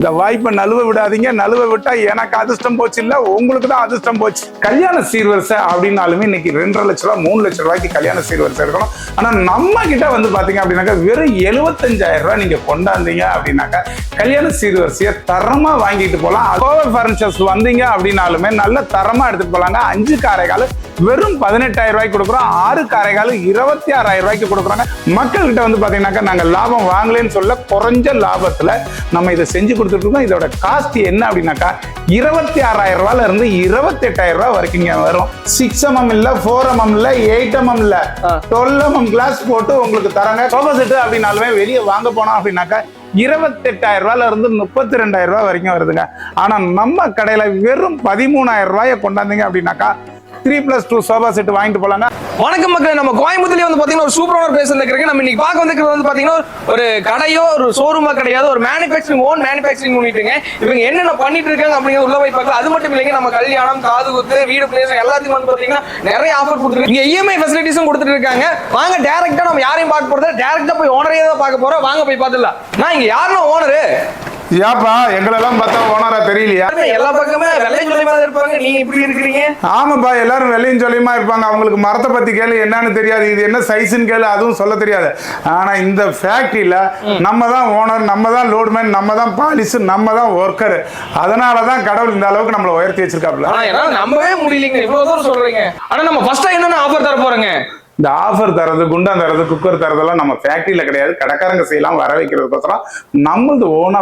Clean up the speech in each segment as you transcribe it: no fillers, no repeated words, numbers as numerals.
இந்த வாய்ப்பை நழுவ விடாதீங்க. நழுவ விட்டா எனக்கு அதிர்ஷ்டம் போச்சு இல்ல, உங்களுக்கு தான் அதிர்ஷ்டம் போச்சு. கல்யாண சீர்வரிசை அப்படின்னாலுமே இன்னைக்கு 2.5 லட்ச ரூபாய் 3 லட்ச ரூபாய்க்கு கல்யாண சீர்வரிசை இருக்கணும். ஆனா நம்ம கிட்ட பாத்தீங்க அப்படின்னாக்கா வெறும் 75,000 ரூபாய் நீங்க கொண்டாந்தீங்க அப்படின்னாக்கா கல்யாண சீர்வரிசையை தரமா வாங்கிட்டு போலாம். கோவை பர்னிச்சர்ஸ் வந்தீங்க அப்படின்னாலுமே நல்ல தரமா எடுத்துட்டு போலாங்க. 5 காரைகால் வெறும் 18,000 ரூபாய்க்கு கொடுக்குறோம். 6 காரைகால் 26,000 ரூபாய்க்கு கொடுக்குறாங்க. மக்கள் கிட்ட பாத்தீங்கன்னாக்கா நாங்க லாபம் வாங்கலன்னு சொல்ல, குறைஞ்ச லாபத்துல நம்ம இதை செஞ்சு கொடுத்துட்டு இருக்கோம். இதோட காஸ்ட் என்ன அப்படின்னாக்கா 26,000 ரூபாயில இருந்து 28,000 ரூபாய் வரைக்கும் வரும். 6mm இல்ல, 4mm இல்ல, 8mm இல்ல, 12mm கிளாஸ் போட்டு உங்களுக்கு தராங்க. சோஃபா செட் அப்படின்னாலுமே வெளியே வாங்க போனோம் அப்படின்னாக்கா 28,000 ரூபாயில இருந்து 32,000 ரூபாய் வரைக்கும் வருதுங்க. ஆனா நம்ம கடையில வெறும் 13,000 ரூபாயை கொண்டாந்தீங்க அப்படின்னாக்கா 3+2 சோஃபா செட் வாங்கிட்டு போலாங்க. வணக்கம் மக்களே, நம்ம கோயம்புத்தூர்லயே பாத்தீங்கன்னா ஒரு சூப்பரான ஒரு பிளேஸ் இருக்கு. நம்ம இன்னைக்கு பார்க்க வந்திருக்கிறது பாத்தீங்கன்னா ஒரு கடையோ ஒரு ஷோரூமா கிடையாது, ஒரு மேனுஃபேக்சரிங் ஓன் மேனுஃபேக்சரிங் யூனிட்டுங்க. இவங்க என்னென்ன பண்ணிட்டு இருக்காங்க அப்படிங்கிற உள்ள போய் பார்க்கலாம். அது மட்டும் இல்லைங்க, நம்ம கல்யாணம், காது குத்து, வீடு பிளேஸ் எல்லாத்துக்கும் பாத்தீங்கன்னா நிறைய ஆஃபர் கொடுத்துருக்கு. இங்க இஎம்ஐ ஃபெசிலிட்டிஸும் கொடுத்துட்டு இருக்காங்க. வாங்க டைரக்டா நம்ம யாரையும் பார்க்க போறது, டைரக்டா போய் ஓனரே தான் பார்க்க போறோம். வாங்க போய் பார்த்துடலாம். நான் இங்க யாருன்னா ஓனரு ஏப்பா எங்களெல்லாம் பார்த்தா ஓனரா தெரியலையா? எல்லா பக்கமே வெள்ளையும் சொல்லியமா இருப்பாங்க, நீங்க இப்படி இருக்கிறீங்க. ஆமாப்பா, எல்லாரும் வெள்ளையும் சொல்லியமா இருப்பாங்க. அவங்களுக்கு மரத்தை பத்தி கேளு, என்னன்னு தெரியாது. இது என்ன சைஸ்ன்னு கேளு, அதுவும் சொல்ல தெரியாது. ஆனா இந்த ஃபேக்டரியில நம்ம தான் ஓனர், நம்ம தான் லோட்மேன், நம்ம தான் பாலிஸ், நம்ம தான் ஒர்க்கர். அதனாலதான் கடவுள் இந்த அளவுக்கு நம்மளை உயர்த்தி வச்சிருக்காப்ல. நம்பவே முடியலங்க, இவ்வளவு தூரம் சொல்றீங்க. ஆனா நம்ம ஃபர்ஸ்டா என்னென்ன ஆஃபர் தர போறோங்க? இந்த ஆஃபர் தரது, குண்டான் தரது, குக்கர் தரதெல்லாம் நம்ம ஃபேக்டரியில கிடையாது. கடைக்காரங்க செய்யலாம் வர வைக்கிறதுக்கோசரம் நம்மளது ஓனா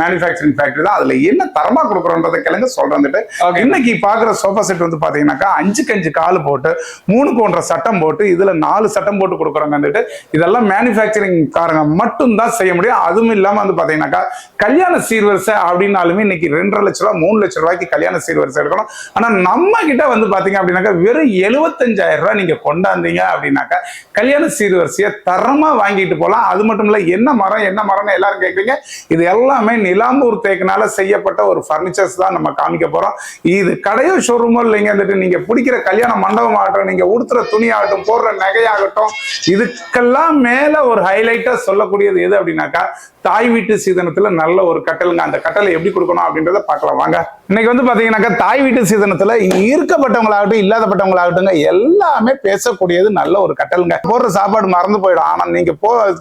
மேனுஃபேக்சரிங் ஃபேக்டரி தான். அதுல என்ன தரமா கொடுக்குறோன்றதை கிளங்க சொல்றேன்ட்டு இன்னைக்கு பாக்குற சோஃபா செட் பாத்தீங்கன்னாக்கா 5க்கு 5 கால் போட்டு 3க்கு 1.5 சட்டம் போட்டு இதுல 4 சட்டம் போட்டு கொடுக்குறாங்கன்னுட்டு இதெல்லாம் மேனுஃபேக்சரிங் காரங்க மட்டும் தான் செய்ய முடியும். அதுவும் இல்லாம பாத்தீங்கன்னாக்கா கல்யாண சீர்வரிசை அப்படின்னாலுமே இன்னைக்கு 2.5 லட்ச ரூபாய் 3 லட்ச ரூபாய்க்கு கல்யாண சீர்வரிசை இருக்கணும். ஆனா நம்ம கிட்ட பாத்தீங்க அப்படின்னாக்கா வெறும் 75,000 ரூபாய் நீங்க கொண்டாந்தீங்க அப்படின்னாக்கா கல்யாண சீர்வரிசையை தரமா வாங்கிட்டு போலாம். அது மட்டும் இல்ல, என்ன மரம்னு எல்லாரும் கேட்குறீங்க. இது எல்லாமே நிலாம்பூர் தேக்கினால செய்யப்பட்ட ஒரு பர்னிச்சர்ஸ் தான் நம்ம காமிக்க போறோம். இது கடையோ ஷோரூமோ இல்லைங்க. நீங்க பிடிக்கிற கல்யாண மண்டபம் ஆகட்டும், நீங்க உடுத்துற துணி ஆகட்டும், போடுற நகையாகட்டும், இதுக்கெல்லாம் மேல ஒரு ஹைலைட்டா சொல்லக்கூடியது எது அப்படின்னாக்கா தாய் வீட்டு சீதனத்துல நல்ல ஒரு கட்டலுங்க. அந்த கட்டளை எப்படி கொடுக்கணும் அப்படின்றத பார்க்கலாம் வாங்க. இன்னைக்கு பாத்தீங்கன்னாக்கா தாய் வீட்டு சீதனத்துல இருக்கப்பட்டவங்களாகட்டும் இல்லாதப்பட்டவங்களாகட்டும் எல்லாமே பேசக்கூடியது நல்ல ஒரு கட்டலுங்க. போடுற சாப்பாடு மறந்து போயிடும். ஆனா நீங்க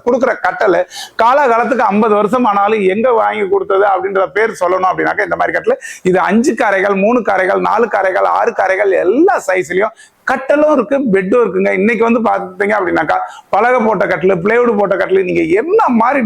கொடுக்குற கட்டல் காலகாலத்துக்கு 50 வருஷம் ஆனாலும் எங்க வாங்கி கொடுத்தது அப்படின்ற பேர் சொல்லணும் அப்படின்னாக்கா இந்த மாதிரி கட்டல். இது 5 காரைகள், 3 காரைகள், 4 காரைகள், 6 காரைகள் எல்லா சைஸ்லயும் கட்டலும் இருக்கு, பெட்டும் இருக்குங்க. இன்னைக்கு பாத்தீங்க அப்படின்னாக்கா பலகை போட்ட கட்டல், பிளேவுட் போட்ட கட்டல், நீங்க என்ன மாதிரி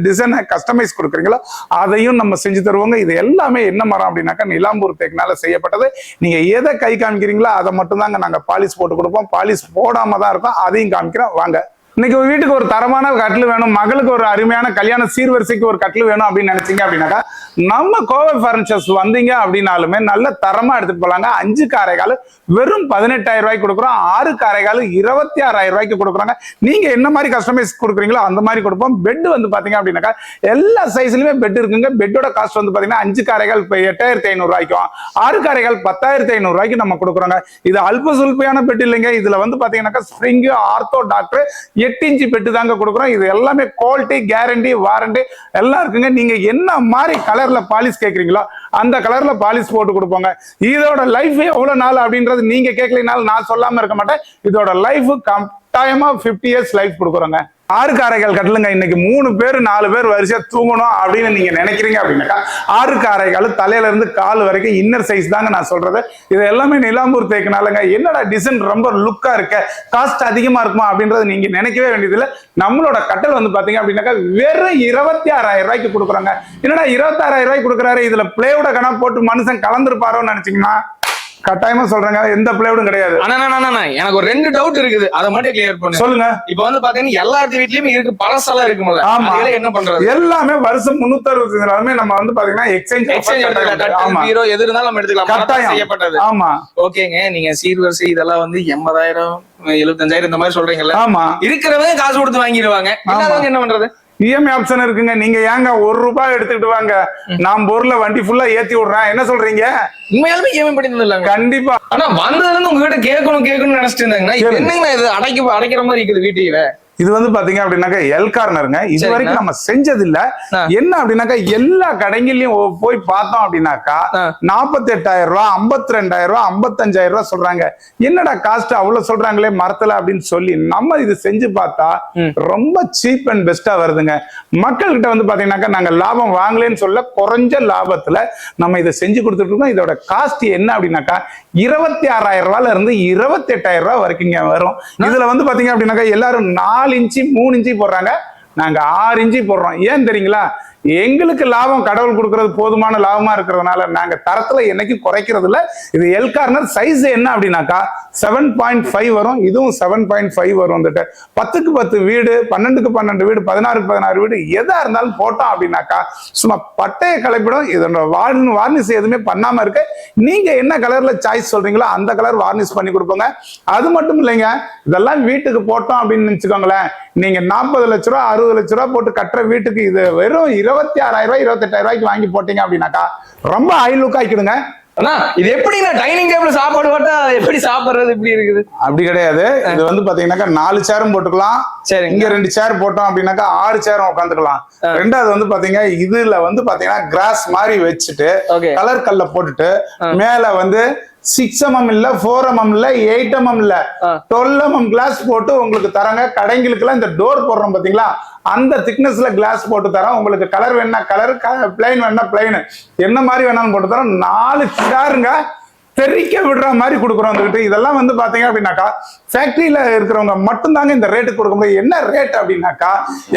டிசைனை கஸ்டமைஸ் கொடுக்குறீங்களோ அதையும் நம்ம செஞ்சு தருவோங்க. இது எல்லாமே என்ன மரம் அப்படின்னாக்கா நிலாம்பூர் தேக்கினால செய்யப்பட்டது. நீங்க எதை கை காமிக்கிறீங்களோ அதை மட்டும் தாங்க நாங்க பாலிஷ் போட்டு கொடுப்போம். பாலிஷ் போடாம தான் இருக்கும், அதையும் காமிக்கிறோம் வாங்க. இன்னைக்கு வீட்டுக்கு ஒரு தரமான கட்டில் வேணும், மகளுக்கு ஒரு அருமையான கல்யாண சீர்வரிசைக்கு ஒரு கட்டில் வேணும் அப்படின்னு நினைச்சீங்க அப்படின்னாக்கா நம்ம கோவை பர்னிச்சர்ஸ் வந்தீங்க அப்படின்னாலுமே நல்ல தரமா எடுத்துட்டு போலாங்க. 5 காரைகால் வெறும் 18,000 ரூபாய்க்கு கொடுக்குறோம். 6 காரைகால் 26,000 ரூபாய்க்கு கொடுக்குறாங்க. நீங்க என்ன மாதிரி கஸ்டமைஸ் கொடுக்குறீங்களோ அந்த மாதிரி கொடுப்போம். பெட் பாத்தீங்க அப்படின்னாக்கா எல்லா சைஸ்லயுமே பெட் இருக்குங்க. பெட்டோட காஸ்ட் பாத்தீங்கன்னா 5 காரைகால் 8,500 ரூபாய்க்கும், 6 காரைகால் 10,500 ரூபாய்க்கு நம்ம கொடுக்குறோங்க. இது அல்ப சுல்பையான பெட் இல்லைங்க. இதுல பாத்தீங்கன்னாக்கா spring, ortho, doctor 8 inch bed தாங்க கொடுக்குறோம். இது எல்லாமே குவாலிட்டி, கேரண்டி, வாரண்டி எல்லாம் இருக்குங்க. நீங்க என்ன மாதிரி கலர்ல பாலிஷ் கேட்குறீங்களோ அந்த கலர்ல பாலிஷ் போட்டு கொடுப்போங்க. இதோட லைஃப் எவ்வளவு நாள் அப்படின்றது நீங்க கேட்கலனாலும் நான் சொல்லாம இருக்க மாட்டேன். இதோட லைஃப் கட்டாயமா 50 இயர்ஸ் லைஃப் கொடுக்குறோங்க. 6 காரைகள் கட்டலுங்க. இன்னைக்கு 3 பேர் 4 பேர் வரிசையா தூங்கணும் அப்படின்னு நீங்க நினைக்கிறீங்க அப்படின்னாக்கா 6 காரைகள் தலையில இருந்து கால் வரைக்கும் இன்னர் சைஸ் தாங்க நான் சொல்றது. இது எல்லாமே நிலாம்பூர் தேக்கினாலங்க. என்னடா டிசைன் ரொம்ப லுக்கா இருக்க, காஸ்ட் அதிகமா இருக்குமா அப்படின்றது நீங்க நினைக்கவே வேண்டியதில்லை. நம்மளோட கட்டல் பாத்தீங்க அப்படின்னாக்கா வெறும் 26,000 ரூபாய்க்கு கொடுக்குறாங்க. என்னடா 26,000 ரூபாய்க்கு கொடுக்குறாரு, இதுல பிளேவுட கணக்கு போட்டு மனுஷன் கலந்துருப்பாரோன்னு நினைச்சீங்கன்னா கட்டாயமா சொல்றாங்க, எந்த பிளேவுடும் கிடையாது. எனக்கு ஒரு 2 டவுட் இருக்குது, அதை மட்டும் கிளியர் பண்ணு. சொல்லுங்க. இப்ப பாத்தீங்கன்னா எல்லா வீட்லயும் இருக்கு, பழசெல்லாம் இருக்கும்ல. ஆமா, என்ன பண்றது? எல்லாமே வருஷம் 360 நாளுமே நம்ம பாத்தீங்கன்னா எக்ஸ்சேஞ்ச் ஹீரோ எது இருந்தாலும் நம்ம எடுத்துக்கலாம். கட்டாயம் செய்யப்பட்டது. ஆமா, ஓகேங்க. நீங்க சீர்வரிசை இதெல்லாம் 80,000 75,000 இந்த மாதிரி சொல்றீங்கல்ல. ஆமா, இருக்கிறவங்க காசு கொடுத்து வாங்கிடுவாங்க. என்ன பண்றது? இஎம்ஐ ஆப்ஷன் இருக்குங்க. நீங்க ஏங்க 1 ரூபாய் எடுத்துக்கிட்டு வாங்க, நான் பொருளை வண்டி ஃபுல்லா ஏத்தி விடுறேன். என்ன சொல்றீங்க? உண்மையாலுமே இஎம்ஐ பண்ணி கண்டிப்பா. ஆனா வந்ததுல இருந்து உங்ககிட்ட கேட்கணும்னு நினைச்சிட்டு இருந்தாங்க. என்னங்க இது அடைக்கிற மாதிரி இருக்குது வீட்டையில? இது வந்து பாத்தீங்க அப்படின்னாக்கா எல் கார்னருங்க. இது சரிங்க. வரைக்கும் நம்ம செஞ்சது இல்ல. என்ன அப்படின்னாக்கா எல்லா கடைகள்லயும் போய் பார்த்தோம் அப்படின்னாக்கா 48,000 ரூபாய், 52,000 ரூபாய், 55,000 ரூபாய் சொல்றாங்க. என்னடா காஸ்ட் அவ்வளவு சொல்றாங்களே மரத்துல அப்படின்னு சொல்லி நம்ம இது செஞ்சு பார்த்தா ரொம்ப சீப் அண்ட் பெஸ்டா வருதுங்க. மக்கள் கிட்ட வந்து பாத்தீங்கன்னாக்கா நாங்க லாபம் வாங்கலன்னு சொல்ல, குறைஞ்ச லாபத்துல நம்ம இதை செஞ்சு கொடுத்துட்டு இருக்கோம். இதோட காஸ்ட் என்ன அப்படின்னாக்கா 26,000 ரூபாயில இருந்து 28,000 ரூபாய் வரைக்கும் வரும். இதுல வந்து பாத்தீங்க அப்படின்னாக்கா எல்லாரும் 4 இன்ச்சு 3 இன்ச்சு போடுறாங்க, நாங்க 6 இன்ச்சு போடுறோம். ஏன் தெரியுங்களா? எங்களுக்கு லாபம் கடவுள் கொடுக்கறது போதுமான லாபமா இருக்கிறதுனால நாங்க தரத்துல என்னைக்கும் குறைக்கிறது இல்ல. இது எல் கார்னர் சைஸ் என்ன அப்படின்னாக்கா 7.5 வரும். இதுவும் 7.5 வரும். வந்துட்டு 10க்கு 10 வீடு, 12க்கு 12 வீடு, 16க்கு 16 வீடு எதா இருந்தாலும் போட்டோம் அப்படின்னாக்கா சும்மா பட்டைய கலப்பிடும். இதோட வார்னிஷ் எதுவுமே பண்ணாம இருக்கு. நீங்க என்ன கலர்ல சாய்ஸ் சொல்றீங்களோ அந்த கலர் வார்னிஷ் பண்ணி கொடுப்போங்க. அது மட்டும் இல்லைங்க, இதெல்லாம் வீட்டுக்கு போட்டோம் அப்படின்னு நினைச்சுக்கோங்களேன், நீங்க 40 லட்ச ரூபா 60 லட்ச ரூபா போட்டு கட்டுற வீட்டுக்கு இது வெறும் 26,000 ரூபாய் 28,000 ரூபாய்க்கு வாங்கி போட்டீங்க அப்படின்னாக்கா ரொம்ப ஹை லுக் ஆக்கிடுங்க. அண்ணா இது எப்படின்னா டைனிங் டேபிள் சாப்பாடு போட்டா எப்படி சாப்பிடுறது இப்படி இருக்குது? அப்படி கிடையாது. இது வந்து பாத்தீங்கன்னாக்கா 4 சேரும் போட்டுக்கலாம். சரி, இங்க 2 சேர் போட்டோம் அப்படின்னாக்கா 6 சேரும் உட்காந்துக்கலாம். ரெண்டாவது வந்து பாத்தீங்கன்னா இதுல வந்து பாத்தீங்கன்னா கிராஸ் மாதிரி வச்சுட்டு கலர் கல்ல போட்டுட்டு மேல வந்து 6 mm இல்ல 4 mm இல்ல 8 mm இல்ல 12 mm கிளாஸ் போட்டு உங்களுக்கு தராங்க. கடைங்களுக்கு எல்லாம் இந்த டோர் போடுறோம் பாத்தீங்களா, அந்த திக்னஸ்ல கிளாஸ் போட்டு தரோம். உங்களுக்கு கலர் வேணா கலர், பிளைன் வேணா பிளைன், என்ன மாதிரி வேணாலும் போட்டு தரோம். 4 சேருங்க தெரிக்க விடுற மாதிரி கொடுக்குறோம். வந்துகிட்டு இதெல்லாம் வந்து பாத்தீங்க அப்படின்னாக்கா ஃபேக்டரியில இருக்கிறவங்க மட்டும்தாங்க இந்த ரேட்டுக்கு கொடுக்க முடியும். என்ன ரேட் அப்படின்னாக்கா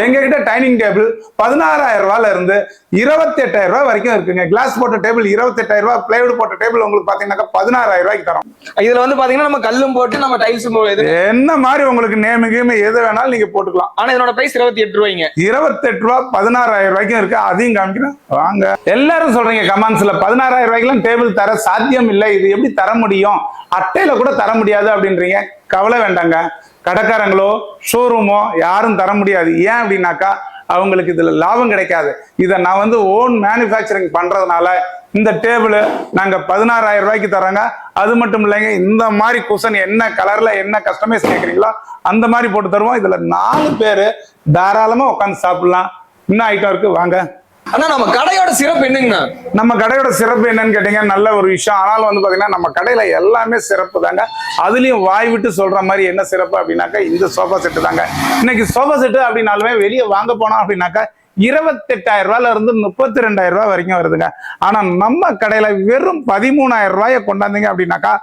எங்க கிட்ட டைனிங் டேபிள் 16,000 ரூபாயில இருந்து 28,000 ரூபாய் வரைக்கும் இருக்குங்க. கிளாஸ் போட்ட டேபிள் 28,000 ரூபாய், பிளைவுட் போட்ட டேபிள் உங்களுக்கு பாத்தீங்கன்னா 16,000 ரூபாய்க்கு தரோம். இதுல வந்து பாத்தீங்கன்னா நம்ம கல்லும் போட்டு நம்ம டைல்ஸும் என்ன மாதிரி உங்களுக்கு நேமு கேமு எது வேணாலும் நீங்க போட்டுக்கலாம். ஆனா இதோட பிரைஸ் 28 ரூபாய்ங்க. 28 ரூபாய் 16,000 ரூபாய்க்கும் இருக்கு. அதையும் காமிக்கிறேன் வாங்க. எல்லாரும் சொல்றீங்க கமெண்ட்ஸ்ல 16,000 ரூபாய்க்குலாம் டேபிள் தர சாத்தியம் இல்லை, இது எப்படி தர முடியும், அட்டையில கூட தர முடியாது அப்படின்றீங்க. கவலை வேண்டாங்க, கடைக்காரங்களோ ஷோரூமோ யாரும் தர முடியாது. ஏன் அப்படின்னாக்கா அவங்களுக்கு இதுல லாபம் கிடைக்காது. இதை நான் வந்து ஓன் மேனுஃபேக்சரிங் பண்றதுனால இந்த டேபிள் நாங்க 16,000 ரூபாய்க்கு தராங்க. அது மட்டும் இல்லைங்க, இந்த மாதிரி குஷன் என்ன கலர்ல என்ன கஸ்டமைஸ் கேட்குறீங்களோ அந்த மாதிரி போட்டு தருவோம். இதுல 4 பேரு தாராளமா உட்காந்து சாப்பிடலாம். இன்னும் ஐட்டம் இருக்கு வாங்க. ஆனா நம்ம கடையோட சிறப்பு என்னங்கண்ணா? நம்ம கடையோட சிறப்பு என்னன்னு கேட்டீங்க, நல்ல ஒரு விஷயம். ஆனாலும் வந்து பாத்தீங்கன்னா நம்ம கடையில எல்லாமே சிறப்பு தாங்க. அதுலயும் வாய் விட்டு சொல்ற மாதிரி என்ன சிறப்பு அப்படின்னாக்கா இந்த சோஃபா செட்டு தாங்க. இன்னைக்கு சோஃபா செட்டு அப்படின்னாலுமே வெளியே வாங்க போனோம் அப்படின்னாக்கா 28,000 ரூபாயில இருந்து 32,000 ரூபாய் வரைக்கும் வருதுங்க. ஆனா நம்ம கடையில வெறும் 13,000 ரூபாயை கொண்டாந்தீங்க அப்படின்னாக்கா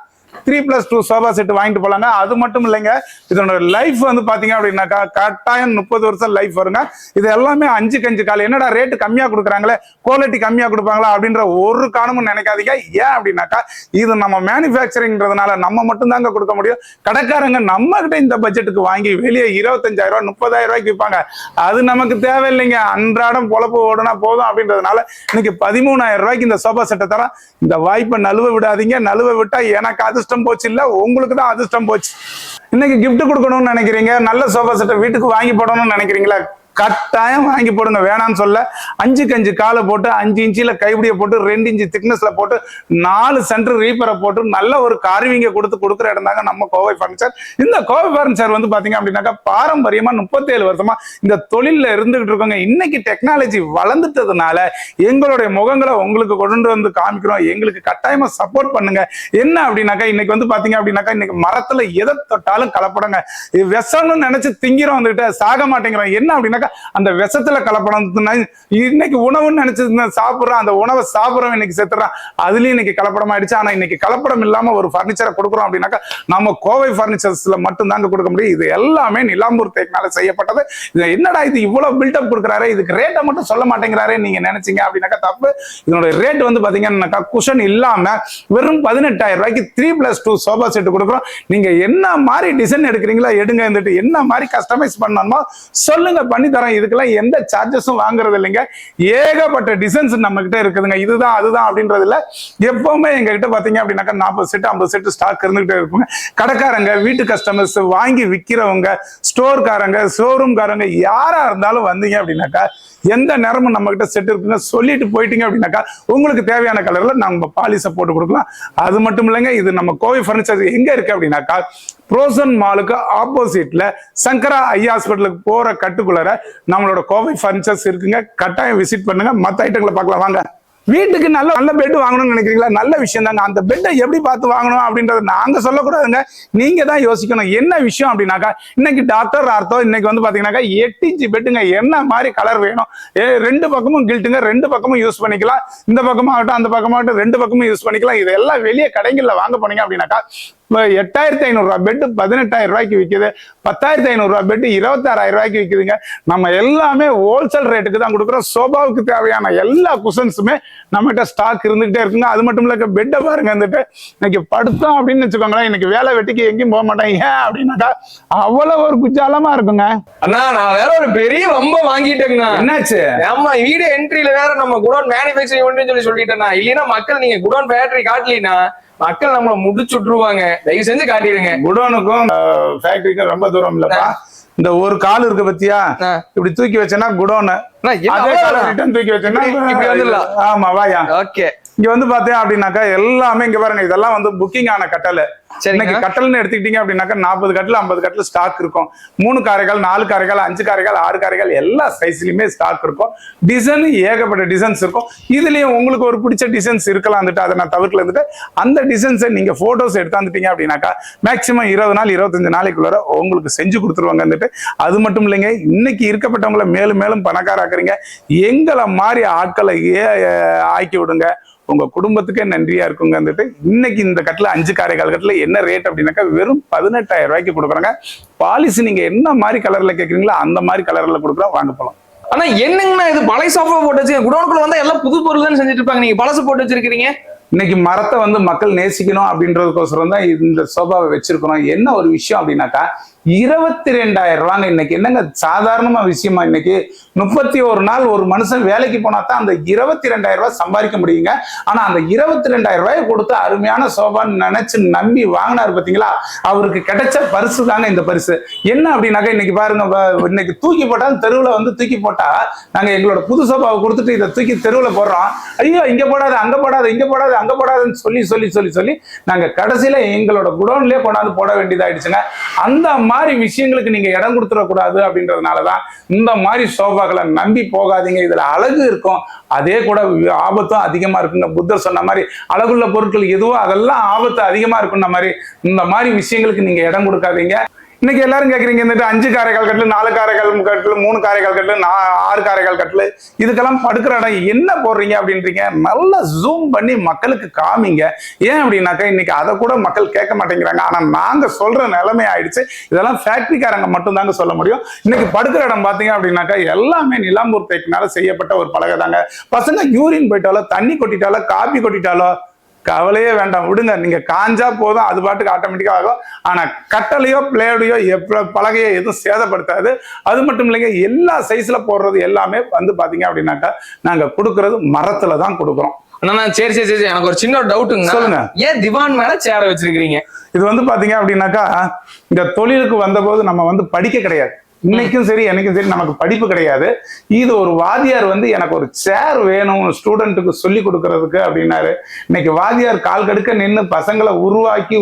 3+2 சோஃபா செட் வாங்கிட்டு போலாங்க. அது மட்டும் இல்லைங்க, இதோட லைஃப் வந்து பாத்தீங்க அப்படின்னாக்கா கட்டாயம் 30 வருஷம் லைஃப் வருங்க. இது எல்லாமே 5க்கு 5 கால். என்னடா ரேட்டு கம்மியா கொடுக்குறாங்களே, குவாலிட்டி கம்மியா கொடுப்பாங்களா அப்படின்ற ஒரு காரணமும் நினைக்காதீங்க. ஏன் அப்படின்னாக்கா இது நம்ம மேனுஃபேக்சரிங்கிறதுனால நம்ம மட்டும் தாங்க கொடுக்க முடியும். கடைக்காரங்க நம்ம கிட்ட இந்த பட்ஜெட்டுக்கு வாங்கி வெளியே 25,000 ரூபாய் 30,000 ரூபாய்க்கு விற்பாங்க. அது நமக்கு தேவையில்லைங்க, அன்றாடம் பொழப்பு ஓடுனா போதும் அப்படின்றதுனால இன்னைக்கு 13,000 ரூபாய்க்கு இந்த சோஃபா செட்டை தரோம். இந்த வாய்ப்பை நழுவ விடாதீங்க. நழுவ விட்டா எனக்கு அதிர்ஷ்டம் போச்சு இல்ல, உங்களுக்கு தான் அதிர்ஷ்டம் போச்சு. இன்னைக்கு கிஃப்ட் கொடுக்கணும்னு நினைக்கிறீங்க, நல்ல சோஃபா செட்டை வீட்டுக்கு வாங்கி போடணும்னு நினைக்கிறீங்களா, கட்டாயம் வாங்கி போடுங்க. வேணான்னு சொல்ல, 5க்கு 5 காலை போட்டு 5 இன்ச்சில கைப்பிடிய போட்டு 2 இன்ச்சு திக்னஸ்ல போட்டு 4 சென்டர் ரீப்பரை போட்டு நல்ல ஒரு கார்விங்க கொடுக்குற இடம் தாங்க நம்ம கோவை பர்னிச்சர். இந்த கோவை பர்னிச்சர் வந்து பாத்தீங்க அப்படின்னாக்கா பாரம்பரியமா 37 வருஷமா இந்த தொழில இருந்துகிட்டு இருக்கோங்க. இன்னைக்கு டெக்னாலஜி வளர்ந்துட்டதுனால எங்களுடைய முகங்களை உங்களுக்கு கொண்டு வந்து காமிக்கிறோம். எங்களுக்கு கட்டாயமா சப்போர்ட் பண்ணுங்க. என்ன அப்படின்னாக்கா இன்னைக்கு வந்து பாத்தீங்க அப்படின்னாக்கா இன்னைக்கு மரத்துல எதை தொட்டாலும் கலப்படங்க. விஷம்னு நினைச்சு திங்கிறோம், வந்துட்டு சாக மாட்டேங்கிறோம். என்ன அப்படின்னாக்கா அந்த விஷத்துல கலப்படம். இன்னைக்கு உணவுன்னு நினைச்சு சாப்பிடுறான், அந்த உணவை சாப்பிடுறோம், இன்னைக்கு செத்துறான். அதுலயும் இன்னைக்கு கலப்படம் ஆயிடுச்சு. ஆனா இன்னைக்கு கலப்படம் இல்லாம ஒரு பர்னிச்சரை கொடுக்குறோம் அப்படின்னாக்கா நம்ம கோவை பர்னிச்சர்ஸ்ல மட்டும் தாங்க கொடுக்க முடியும். இது எல்லாமே நிலாம்பூர் தேக்கினால செய்யப்பட்டது. இது என்னடா இது இவ்வளவு பில்டப் கொடுக்குறாரு, இதுக்கு ரேட்டை மட்டும் சொல்ல மாட்டேங்கிறாரு நீங்க நினைச்சீங்க அப்படின்னாக்கா தப்பு. இதனுடைய ரேட் வந்து பாத்தீங்கன்னா குஷன் இல்லாம வெறும் 18,000 ரூபாய்க்கு 3+2 சோஃபா செட் கொடுக்குறோம். நீங்க என்ன மாதிரி டிசைன் எடுக்கிறீங்களோ எடுங்க, இருந்துட்டு என்ன மாதிரி கஸ்டமைஸ் பண்ணணுமோ சொல்லுங்க, பண்ணி தரோம். இதுக்கெல்லாம் எந்த சார்ஜஸும் வாங்குறது இல்லைங்க. ஏகப்பட்ட டிசைன்ஸ் நம்ம கிட்ட இருக்குதுங்க. இதுதான் அதுதான் அப்படின்றது இல்ல. எப்பவுமே எங்க கிட்ட பாத்தீங்க அப்படின்னாக்கா 40 செட் 50 செட் ஸ்டாக் இருந்துகிட்டே இருக்குங்க. கடைக்காரங்க, வீட்டு கஸ்டமர்ஸ், வாங்கி விற்கிறவங்க, ஸ்டோர்காரங்க, ஷோரூம் காரங்க யாரா இருந்தாலும் வந்தீங்க அப்படின்னாக்கா எந்த நேரமும் நம்ம கிட்ட செட் இருக்குங்க சொல்லிட்டு போயிட்டீங்க அப்படின்னாக்கா உங்களுக்கு தேவையான கலர்ல நம்ம பாலிசை போட்டு கொடுக்கலாம். அது மட்டும் இல்லைங்க, இது நம்ம கோவை பர்னிச்சர் எங்க இருக்கு அப்படின்னாக்கா புரோசன் மாலுக்கு ஆப்போசிட்ல சங்கரா ஐ ஹாஸ்பிட்டலுக்கு போற கட்டுக்குள்ளார நம்மளோட கோவை பர்னிச்சர்ஸ் இருக்குங்க. கட்டாயம் விசிட் பண்ணுங்க. மற்ற ஐட்டங்களை பார்க்கலாம் வாங்க. வீட்டுக்கு நல்ல நல்ல பெட் வாங்கணும்னு நினைக்கிறீங்களா? நல்ல விஷயம் தாங்க. அந்த பெட்டை எப்படி பார்த்து வாங்கணும் அப்படின்றத நாங்க சொல்லக்கூடாதுங்க, நீங்க தான் யோசிக்கணும். என்ன விஷயம் அப்படின்னாக்கா இன்னைக்கு டாக்டர் அர்த்தம் இன்னைக்கு வந்து பாத்தீங்கன்னாக்கா 8 இன்ச் பெட்டுங்க. என்ன மாதிரி கலர் வேணும், ரெண்டு பக்கமும் கில்ட்டுங்க, ரெண்டு பக்கமும் யூஸ் பண்ணிக்கலாம். இந்த பக்கமாகட்டும் அந்த பக்கமாகட்டும் ரெண்டு பக்கமும் யூஸ் பண்ணிக்கலாம். இதெல்லாம் வெளியே கடைகள்ல வாங்க போனீங்க அப்படின்னாக்கா 8500 ரூபாய் பெட்டு 18000 ரூபாய்க்கு விற்குது. 10500 ரூபாய் பெட்டு 26000 ரூபாய்க்கு விற்குதுங்க. நம்ம எல்லாமே ஹோல்சேல் ரேட்டுக்கு தான் கொடுக்குறோம். சோபாவுக்கு தேவையான எல்லா குஷன்ஸுமே நம்மகிட்ட ஸ்டாக் இருந்துகிட்டே இருக்குங்க. அது மட்டும் இல்ல பெட்டை பாருங்க, வந்துட்டு இன்னைக்கு படுத்தோம் அப்படின்னு வச்சுக்கோங்களேன், இன்னைக்கு வேலை வெட்டிக்கு எங்கேயும் போக மாட்டேன். ஏன் அப்படின்னாக்கா அவ்வளவு ஒரு குஜாலமா இருக்குங்க. அண்ணா நான் வேற ஒரு பெரிய வம்ப வாங்கிட்டேங்கண்ணா. என்னாச்சு? ஆமா, வீடியோ என்ட்ரியில வேற நம்ம குடோன் மேனுஃபேக்சரிங் யூனிட்னு சொல்லிட்டேன்னா, இல்லைன்னா மக்கள் நீங்க குடோன் ஃபேக்டரி காட்டலீங்கன்னா மக்கள் நம்மள முடிச்சுட்டுருவாங்க. தயவு செஞ்சு காட்டிடுங்க. குடோனுக்கும் ஃபேக்டரிக்கும் ரொம்ப தூரம் இல்லப்பா. இந்த ஒரு கால் இருக்கு பத்தியா, இப்படி தூக்கி வச்சேன்னா குடோன், தூக்கி வச்சேன்னா இப்படி வந்துடலாம். ஆமா வாயா. ஓகே, இங்க வந்து பாத்தேன் அப்படின்னாக்கா எல்லாமே இங்க பாருங்க, இதெல்லாம் வந்து புக்கிங் ஆன கட்டல். இன்னைக்கு கட்டல்னு எடுத்துக்கிட்டீங்க அப்படின்னாக்கா 40 கட்டல் 50 கட்டல் ஸ்டாக் இருக்கும். 3 காரைகள் 4 காரைகள் 5 காரைகள் 6 காரைகள் எல்லா சைஸ்லயுமே ஸ்டாக் இருக்கும். டிசைன் ஏகப்பட்ட டிசைன்ஸ் இருக்கும். இதுலயும் உங்களுக்கு ஒரு பிடிச்ச டிசைன்ஸ் இருக்கலாம் வந்துட்டு, அதை நான் தவிர்க்கல இருந்துட்டு அந்த டிசைன்ஸை நீங்க போட்டோஸ் எடுத்தாந்துட்டீங்க அப்படின்னாக்கா மேக்சிமம் 20 நாள் 25 நாளைக்குள்ள உங்களுக்கு செஞ்சு கொடுத்துருவாங்க வந்துட்டு. அது மட்டும் இல்லைங்க, இன்னைக்கு இருக்கப்பட்டவங்களை மேலும் மேலும் பணக்காராக்குறீங்க. எங்களை மாதிரி ஆட்களை ஆக்கி விடுங்க, உங்க குடும்பத்துக்கே நன்றியா இருக்குங்க வந்துட்டு. இன்னைக்கு இந்த கட்டில 5 காரைக்கால் கட்டில என்ன ரேட் அப்படின்னாக்கா வெறும் 18000 ரூபாய்க்கு கொடுக்குறாங்க. பாலிசி நீங்க என்ன மாதிரி கலர்ல கேக்குறீங்களோ அந்த மாதிரி கலர்ல கொடுக்குறோம். வாங்க போலாம். ஆனா என்னங்கண்ணா இது பழைய சோஃபா போட்டு வச்சு குடோனுக்குள்ள வந்தா எல்லாம் புது பொருள் செஞ்சுட்டு இருப்பாங்க, நீங்க பழசு போட்டு வச்சிருக்கீங்க. இன்னைக்கு மரத்தை வந்து மக்கள் நேசிக்கணும் அப்படின்றதுக்கோசரம் தான் இந்த சோபாவை வச்சிருக்கிறோம். என்ன ஒரு விஷயம் அப்படின்னாக்கா 22000 ரூபாங்க. இன்னைக்கு என்னங்க சாதாரணமா விஷயமா? இன்னைக்கு 31 நாள் ஒரு மனுஷன் வேலைக்கு போனா தான் அந்த 22000 ரூபாய் சம்பாதிக்க முடியுங்க. ஆனா அந்த 22000 ரூபாயை கொடுத்து அருமையான சோபான்னு நினைச்சு நம்பி வாங்கினாரு பாத்தீங்களா, அவருக்கு கிடைச்ச பரிசு தாங்க இந்த பரிசு. என்ன அப்படின்னாக்கா இன்னைக்கு பாருங்க, இன்னைக்கு தூக்கி போட்டா தெருவுல வந்து தூக்கி போட்டா நாங்க எங்களோட புது சோபாவை கொடுத்துட்டு இதை தூக்கி தெருவுல போடுறோம். ஐயோ இங்க போடாது அங்க போடாது இங்க போடாது அங்க போடாதுன்னு சொல்லி சொல்லி சொல்லி சொல்லி நாங்க கடைசியில எங்களோட குடோன்லயே கொண்டாந்து போட வேண்டியதாயிடுச்சுங்க. அந்த மாதிரி விஷயங்களுக்கு நீங்க இடம் கொடுத்துடக்கூடாது அப்படின்றதுனாலதான் இந்த மாதிரி சோபாக்களை நம்பி போகாதீங்க. இதுல அழகு இருக்கும், அதே கூட ஆபத்தும் அதிகமா இருக்குங்க. புத்தர் சொன்ன மாதிரி அழகுள்ள பொருட்கள் எதுவோ அதெல்லாம் ஆபத்து அதிகமா இருக்குன்ற மாதிரி இந்த மாதிரி விஷயங்களுக்கு நீங்க இடம் கொடுக்காதீங்க. இன்னைக்கு எல்லாரும் கேட்குறீங்க வந்துட்டு 5 காரைக்கால் கட்டில் 4 காரைக்கால் கட்டில் 3 காரைக்கால் கட்டில் 6 காரைக்கால் கட்டில் இதுக்கெல்லாம் படுக்கிற இடம் என்ன போடுறீங்க அப்படின்றீங்க. நல்லா ஜூம் பண்ணி மக்களுக்கு காமிங்க. ஏன் அப்படின்னாக்கா இன்னைக்கு அதை கூட மக்கள் கேட்க மாட்டேங்கிறாங்க. ஆனா நாங்க சொல்ற நிலைமை ஆயிடுச்சு. இதெல்லாம் ஃபேக்டரிக்காரங்க மட்டும் தாங்க சொல்ல முடியும். இன்னைக்கு படுக்கிற இடம் பாத்தீங்க அப்படின்னாக்கா எல்லாமே நிலாம்பூர் தேக்கினால செய்யப்பட்ட ஒரு பலகை தாங்க. பசங்க யூரின் போயிட்டாலோ தண்ணி கொட்டிட்டாலோ காபி கொட்டிட்டாலோ கவலையே வேண்டாம், விடுங்க. நீங்க காஞ்சா போதும், அது பாட்டுக்கு ஆட்டோமேட்டிக்கா ஆகும். ஆனா கட்டளையோ பிளேடையோ பலகையோ எதுவும் சேதப்படுத்தாது. அது மட்டும் இல்லைங்க, எல்லா சைஸ்ல போடுறது எல்லாமே வந்து பாத்தீங்க அப்படின்னாக்கா நாங்க கொடுக்கறது மரத்துல தான் கொடுக்குறோம். சரி சரி சரி, எனக்கு ஒரு சின்ன டவுட்டுங்க. சொல்லுங்க, ஏன் திவான் மேல சேர வச்சிருக்கீங்க? இது வந்து பாத்தீங்க அப்படின்னாக்கா இந்த தொழிலுக்கு வந்த போது நம்ம வந்து படிக்க கிடையாது. இன்னைக்கும் சரி எனக்கும் சரி நமக்கு படிப்பு கிடையாது. இது ஒரு வாத்தியார் வந்து எனக்கு ஒரு சேர் வேணும் ஸ்டூடெண்ட்டுக்கு சொல்லி கொடுக்கறதுக்கு அப்படின்னாரு. இன்னைக்கு வாத்தியார் கால் கடுக்க நின்று பசங்களை உருவாக்கி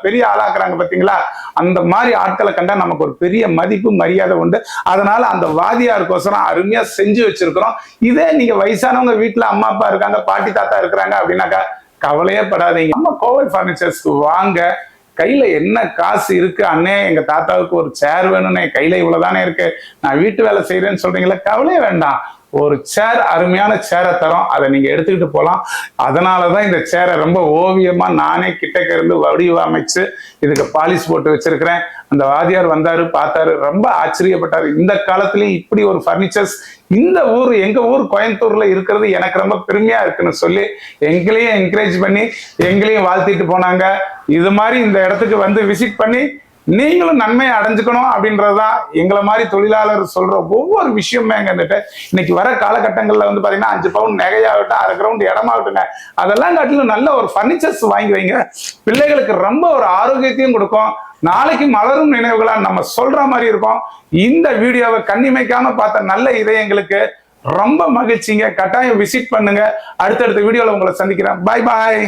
பெரிய ஆளாக்குறாங்க பாத்தீங்களா. அந்த மாதிரி ஆட்களை கண்டா நமக்கு ஒரு பெரிய மதிப்பு மரியாதை உண்டு. அதனால அந்த வாத்தியாருக்கோசரம் அருமையா செஞ்சு வச்சிருக்கிறோம். இதே நீங்க வயசானவங்க வீட்டுல அம்மா அப்பா இருக்காங்க, பாட்டி தாத்தா இருக்கிறாங்க அப்படின்னாக்கா கவலையே படாதீங்க. நம்ம கோவை பர்னிச்சர்ஸ்க்கு வாங்க. கையில என்ன காசு இருக்கு, அண்ணே எங்க தாத்தாவுக்கு ஒரு சேர் வேணும்னே, கையில இவ்வளவுதானே இருக்கு, நான் வீட்டு வேலை செய்யறேன்னு சொல்றீங்களா, கவலையே வேண்டாம். ஒரு சேர் அருமையான சேரை தரோம், அதை நீங்க எடுத்துக்கிட்டு போகலாம். அதனாலதான் இந்த சேரை ரொம்ப ஓவியமா நானே கிட்டக்க இருந்து வடிவமைச்சு இதுக்கு பாலிஷ் போட்டு வச்சிருக்கிறேன். அந்த வாதியார் வந்தாரு, பார்த்தாரு, ரொம்ப ஆச்சரியப்பட்டாரு. இந்த காலத்திலயும் இப்படி ஒரு பர்னிச்சர்ஸ் இந்த ஊர் எங்க ஊர் கோயம்புத்தூர்ல இருக்கிறது எனக்கு ரொம்ப பெருமையா இருக்குன்னு சொல்லி எங்களையும் என்கரேஜ் பண்ணி எங்களையும் வாழ்த்திட்டு போனாங்க. இது மாதிரி இந்த இடத்துக்கு வந்து விசிட் பண்ணி நீங்களும் நன்மையை அடைஞ்சுக்கணும் அப்படின்றதுதான் எங்களை மாதிரி தொழிலாளர் சொல்ற ஒவ்வொரு விஷயமே. எங்கிட்ட இன்னைக்கு வர காலகட்டங்கள்ல வந்து பாத்தீங்கன்னா 5 பவுன் நகையாகட்டும், 1/2 கிரவுண்ட் இடமாகட்டுங்க, அதெல்லாம் காட்டிலும் நல்ல ஒரு பர்னிச்சர்ஸ் வாங்கி வைங்க. பிள்ளைகளுக்கு ரொம்ப ஒரு ஆரோக்கியத்தையும் கொடுக்கும். நாளைக்கு மலரும் நினைவுகளா நம்ம சொல்ற மாதிரி இருக்கும். இந்த வீடியோவை கண்ணிமைக்காம பார்த்த நல்ல இதயங்களுக்கு ரொம்ப மகிழ்ச்சிங்க. கட்டாயம் விசிட் பண்ணுங்க. அடுத்தடுத்த வீடியோல உங்களை சந்திக்கிறேன். பாய் பாய்.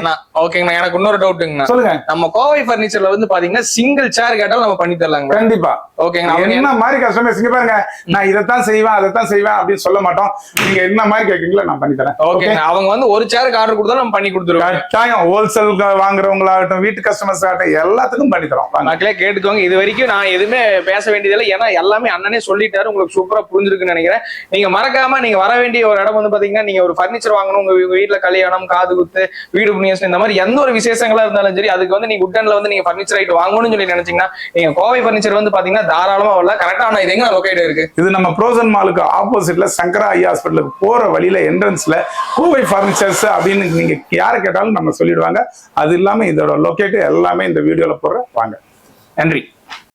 ஓகேங்கண்ணா, எனக்கு இன்னொரு டவுட்டுங்கண்ணா. சொல்லுங்க. நம்ம கோவை பர்னிச்சர்ல வந்து பாத்தீங்கன்னா சிங்கிள் சேர் கேட்டாலும் நம்ம பண்ணி தரலாங்க. கண்டிப்பா. ஓகேங்கண்ணா. என்ன மாதிரி கஸ்டமர்ஸ் இங்க பாருங்க, நான் இதைத்தான் செய்வேன் அதைத்தான் செய்வேன் அப்படின்னு சொல்ல மாட்டோம். நீங்க என்ன மாதிரி கேட்கறீங்களோ நான் பண்ணி தரேன். ஓகே, அவங்க வந்து ஒரு சேருக்கு ஆர்டர் கொடுத்தாலும் நம்ம பண்ணி கொடுத்துருவோம். கட்டாயம் ஹோல்சேல் வாங்குறவங்களாகட்டும், வீட்டு கஸ்டமர்ஸ் ஆகட்டும், எல்லாத்துக்கும் பண்ணி தரோம். மக்களே கேட்டுக்கோங்க. இது வரைக்கும் நான் எதுவுமே பேச வேண்டியதில்லை, ஏன்னா எல்லாமே அண்ணனே சொல்லிட்டாரு. உங்களுக்கு சூப்பரா புரிஞ்சிருக்குன்னு நினைக்கிறேன். நீங்க மறக்காம நீங்க வர வேண்டிய ஒரு இடம் வந்து பாத்தீங்கன்னா, நீங்க ஒரு பர்னிச்சர் வாங்கணும், உங்க வீட்டுல கல்யாணம், காது குத்து, வீடு புண்ணியம், இந்த மாதிரி எந்த ஒரு விசேஷங்களா இருந்தாலும் சரி, அதுக்கு வந்து நீங்க உட்டன்ல வந்து நீங்க பர்னிச்சர் ஐட்டம் வாங்கணும்னு சொல்லி நினைச்சீங்கன்னா, நீங்க கோவை பர்னிச்சர் வந்து பாத்தீங்கன்னா தாராளமா வரலாம். கரெக்டா? ஆனா இது எங்க லொகேட் இருக்கு? இது நம்ம ப்ரோசன் மாலுக்கு ஆப்போசிட்ல சங்கரா ஐயா ஹாஸ்பிட்டலுக்கு போற வழியில என்ட்ரன்ஸ்ல கோவை பர்னிச்சர்ஸ் அப்படின்னு நீங்க யாரை கேட்டாலும் நம்ம சொல்லிடுவாங்க. அது இல்லாம இதோட லொகேட் எல்லாமே இந்த வீடியோல போடுற. வாங்க. நன்றி.